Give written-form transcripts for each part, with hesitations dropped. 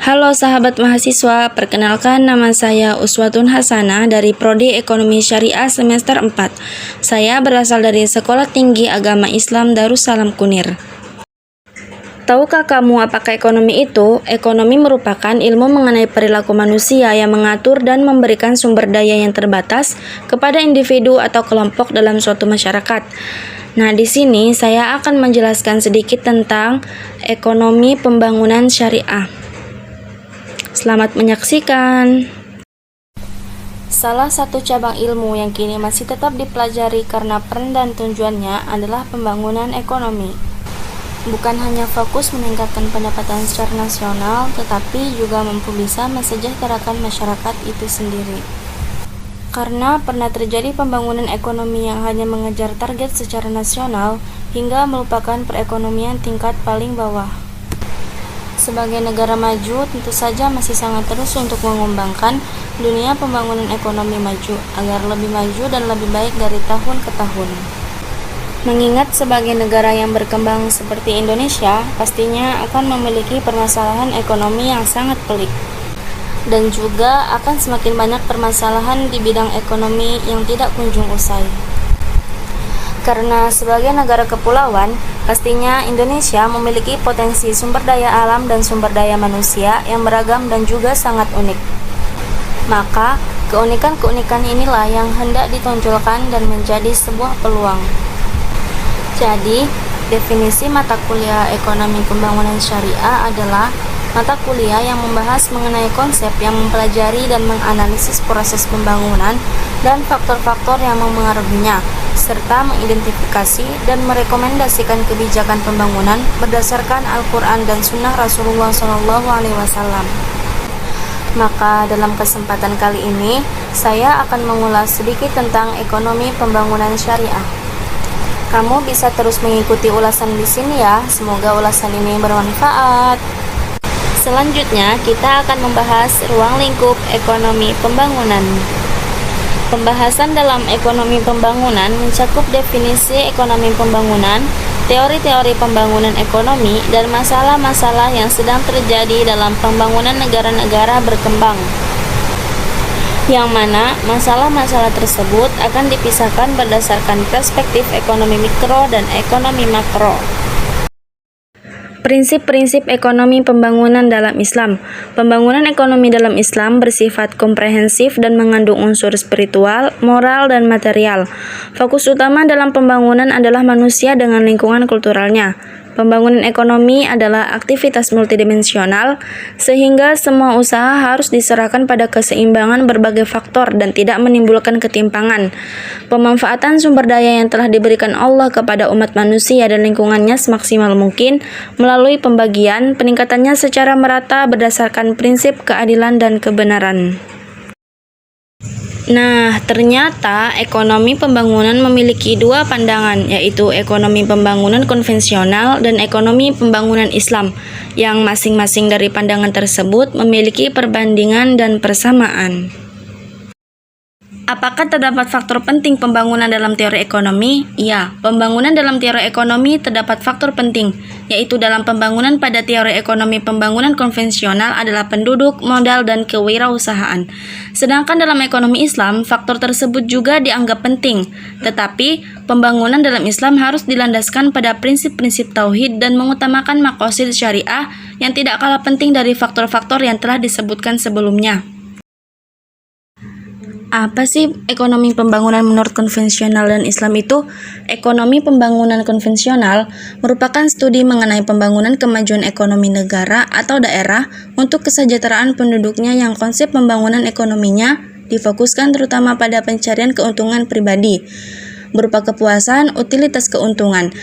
Halo sahabat mahasiswa, perkenalkan nama saya Uswatun Hasanah dari Prodi Ekonomi Syariah semester 4. Saya berasal dari Sekolah Tinggi Agama Islam Darussalam Kunir. Tahukah kamu apakah ekonomi itu? Ekonomi merupakan ilmu mengenai perilaku manusia yang mengatur dan memberikan sumber daya yang terbatas kepada individu atau kelompok dalam suatu masyarakat. Nah, di sini saya akan menjelaskan sedikit tentang ekonomi pembangunan syariah. Selamat menyaksikan. Salah satu cabang ilmu yang kini masih tetap dipelajari karena peran dan tujuannya adalah pembangunan ekonomi. Bukan hanya fokus meningkatkan pendapatan secara nasional, tetapi juga mampu bisa mensejahterakan masyarakat itu sendiri. Karena pernah terjadi pembangunan ekonomi yang hanya mengejar target secara nasional hingga melupakan perekonomian tingkat paling bawah. Sebagai negara maju, tentu saja masih sangat terus untuk mengembangkan dunia pembangunan ekonomi maju agar lebih maju dan lebih baik dari tahun ke tahun. Mengingat sebagai negara yang berkembang seperti Indonesia, pastinya akan memiliki permasalahan ekonomi yang sangat pelik. Dan juga akan semakin banyak permasalahan di bidang ekonomi yang tidak kunjung usai. Karena sebagai negara kepulauan, pastinya Indonesia memiliki potensi sumber daya alam dan sumber daya manusia yang beragam dan juga sangat unik. Maka, keunikan-keunikan inilah yang hendak ditonjolkan dan menjadi sebuah peluang. Jadi, definisi mata kuliah ekonomi pembangunan syariah adalah mata kuliah yang membahas mengenai konsep yang mempelajari dan menganalisis proses pembangunan dan faktor-faktor yang mempengaruhinya, serta mengidentifikasi dan merekomendasikan kebijakan pembangunan berdasarkan Al-Quran dan Sunnah Rasulullah SAW. Maka dalam kesempatan kali ini, saya akan mengulas sedikit tentang ekonomi pembangunan syariah. Kamu bisa terus mengikuti ulasan di sini ya, semoga ulasan ini bermanfaat. Selanjutnya, kita akan membahas ruang lingkup ekonomi pembangunan. Pembahasan dalam ekonomi pembangunan mencakup definisi ekonomi pembangunan, teori-teori pembangunan ekonomi, dan masalah-masalah yang sedang terjadi dalam pembangunan negara-negara berkembang. Yang mana masalah-masalah tersebut akan dipisahkan berdasarkan perspektif ekonomi mikro dan ekonomi makro. Prinsip-prinsip ekonomi pembangunan dalam Islam. Pembangunan ekonomi dalam Islam bersifat komprehensif dan mengandung unsur spiritual, moral, dan material. Fokus utama dalam pembangunan adalah manusia dengan lingkungan kulturalnya. Pembangunan ekonomi adalah aktivitas multidimensional, sehingga semua usaha harus diserahkan pada keseimbangan berbagai faktor dan tidak menimbulkan ketimpangan. Pemanfaatan sumber daya yang telah diberikan Allah kepada umat manusia dan lingkungannya semaksimal mungkin melalui pembagian, peningkatannya secara merata berdasarkan prinsip keadilan dan kebenaran. Nah, ternyata ekonomi pembangunan memiliki dua pandangan, yaitu ekonomi pembangunan konvensional dan ekonomi pembangunan Islam, yang masing-masing dari pandangan tersebut memiliki perbandingan dan persamaan. Apakah terdapat faktor penting pembangunan dalam teori ekonomi? Ya, pembangunan dalam teori ekonomi terdapat faktor penting, yaitu dalam pembangunan pada teori ekonomi pembangunan konvensional adalah penduduk, modal, dan kewirausahaan. Sedangkan dalam ekonomi Islam, faktor tersebut juga dianggap penting, tetapi pembangunan dalam Islam harus dilandaskan pada prinsip-prinsip tauhid dan mengutamakan maqasid syariah yang tidak kalah penting dari faktor-faktor yang telah disebutkan sebelumnya. Apa sih ekonomi pembangunan menurut konvensional dan Islam itu? Ekonomi pembangunan konvensional merupakan studi mengenai pembangunan kemajuan ekonomi negara atau daerah untuk kesejahteraan penduduknya yang konsep pembangunan ekonominya difokuskan terutama pada pencarian keuntungan pribadi, berupa kepuasan, utilitas keuntungan.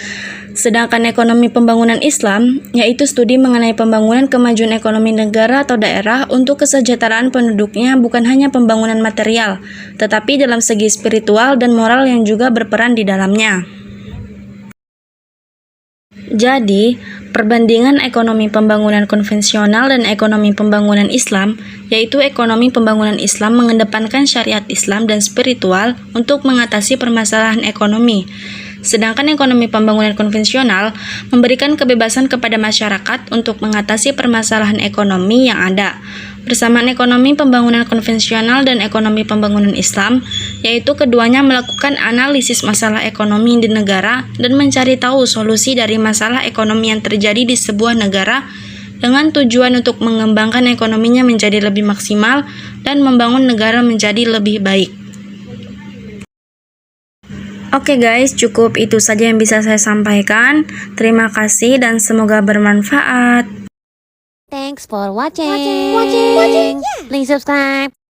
Sedangkan ekonomi pembangunan Islam, yaitu studi mengenai pembangunan kemajuan ekonomi negara atau daerah untuk kesejahteraan penduduknya bukan hanya pembangunan material, tetapi dalam segi spiritual dan moral yang juga berperan di dalamnya. Jadi, perbandingan ekonomi pembangunan konvensional dan ekonomi pembangunan Islam, yaitu ekonomi pembangunan Islam mengedepankan syariat Islam dan spiritual untuk mengatasi permasalahan ekonomi. Sedangkan ekonomi pembangunan konvensional memberikan kebebasan kepada masyarakat untuk mengatasi permasalahan ekonomi yang ada. Bersamaan ekonomi pembangunan konvensional dan ekonomi pembangunan Islam, yaitu keduanya melakukan analisis masalah ekonomi di negara dan mencari tahu solusi dari masalah ekonomi yang terjadi di sebuah negara dengan tujuan untuk mengembangkan ekonominya menjadi lebih maksimal dan membangun negara menjadi lebih baik. Oke guys, cukup itu saja yang bisa saya sampaikan. Terima kasih dan semoga bermanfaat. Thanks for watching. Please subscribe.